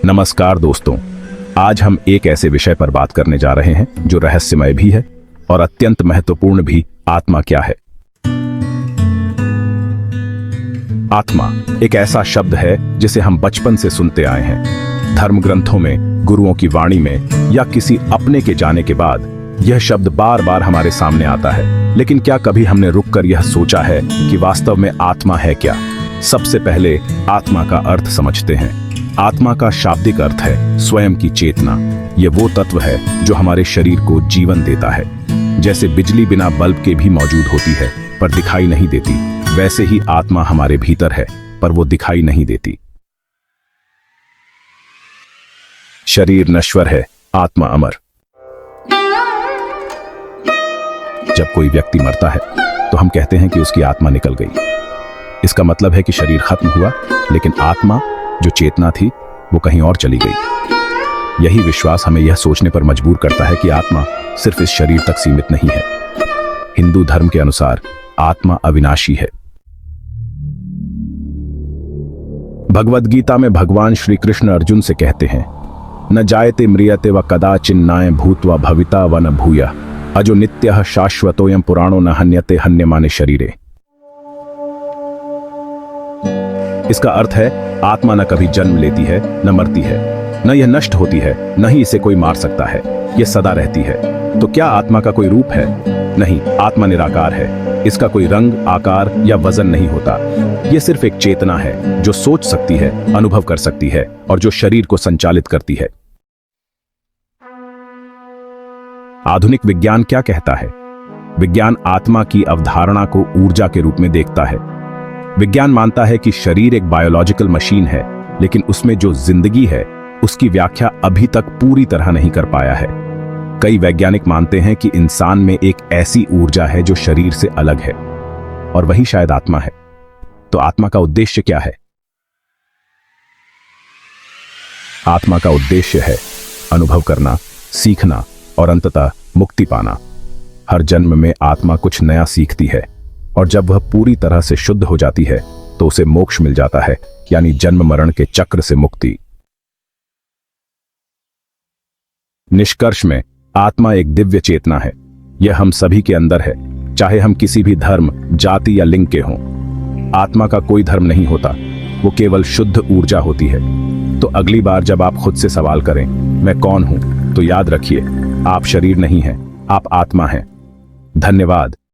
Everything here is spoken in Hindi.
नमस्कार दोस्तों, आज हम एक ऐसे विषय पर बात करने जा रहे हैं जो रहस्यमय भी है और अत्यंत महत्वपूर्ण भी। आत्मा क्या है? आत्मा एक ऐसा शब्द है जिसे हम बचपन से सुनते आए हैं। धर्म ग्रंथों में, गुरुओं की वाणी में या किसी अपने के जाने के बाद यह शब्द बार बार हमारे सामने आता है। लेकिन क्या कभी हमने रुककर यह सोचा है कि वास्तव में आत्मा है क्या? सबसे पहले आत्मा का अर्थ समझते हैं। आत्मा का शाब्दिक अर्थ है स्वयं की चेतना। यह वो तत्व है जो हमारे शरीर को जीवन देता है। जैसे बिजली बिना बल्ब के भी मौजूद होती है पर दिखाई नहीं देती, वैसे ही आत्मा हमारे भीतर है पर वो दिखाई नहीं देती। शरीर नश्वर है, आत्मा अमर। जब कोई व्यक्ति मरता है तो हम कहते हैं कि उसकी आत्मा निकल गई। इसका मतलब है कि शरीर खत्म हुआ, लेकिन आत्मा जो चेतना थी वो कहीं और चली गई। यही विश्वास हमें यह सोचने पर मजबूर करता है कि आत्मा सिर्फ इस शरीर तक सीमित नहीं है। हिंदू धर्म के अनुसार आत्मा अविनाशी है। भगवद गीता में भगवान श्री कृष्ण अर्जुन से कहते हैं, न जायते म्रियते व कदाचिन्नाय भूत्वा भविता व न भूयः अजो नित्यः शाश्वतोऽयं पुराणो न हन्यते हन्यमाने शरीरे। इसका अर्थ है आत्मा न कभी जन्म लेती है, न मरती है, न यह नष्ट होती है, न ही इसे कोई मार सकता है। यह सदा रहती है। तो क्या आत्मा का कोई रूप है? नहीं, आत्मा निराकार है। इसका कोई रंग, आकार या वजन नहीं होता। यह सिर्फ एक चेतना है जो सोच सकती है, अनुभव कर सकती है और जो शरीर को संचालित करती है। आधुनिक विज्ञान क्या कहता है? विज्ञान आत्मा की अवधारणा को ऊर्जा के रूप में देखता है। विज्ञान मानता है कि शरीर एक बायोलॉजिकल मशीन है, लेकिन उसमें जो जिंदगी है उसकी व्याख्या अभी तक पूरी तरह नहीं कर पाया है। कई वैज्ञानिक मानते हैं कि इंसान में एक ऐसी ऊर्जा है जो शरीर से अलग है और वही शायद आत्मा है। तो आत्मा का उद्देश्य क्या है? आत्मा का उद्देश्य है अनुभव करना, सीखना और अंततः मुक्ति पाना। हर जन्म में आत्मा कुछ नया सीखती है और जब वह पूरी तरह से शुद्ध हो जाती है तो उसे मोक्ष मिल जाता है, यानी जन्म मरण के चक्र से मुक्ति। निष्कर्ष में आत्मा एक दिव्य चेतना है। यह हम सभी के अंदर है, चाहे हम किसी भी धर्म, जाति या लिंग के हों। आत्मा का कोई धर्म नहीं होता, वो केवल शुद्ध ऊर्जा होती है। तो अगली बार जब आप खुद से सवाल करें, मैं कौन हूं, तो याद रखिए, आप शरीर नहीं हैं, आप आत्मा हैं। धन्यवाद।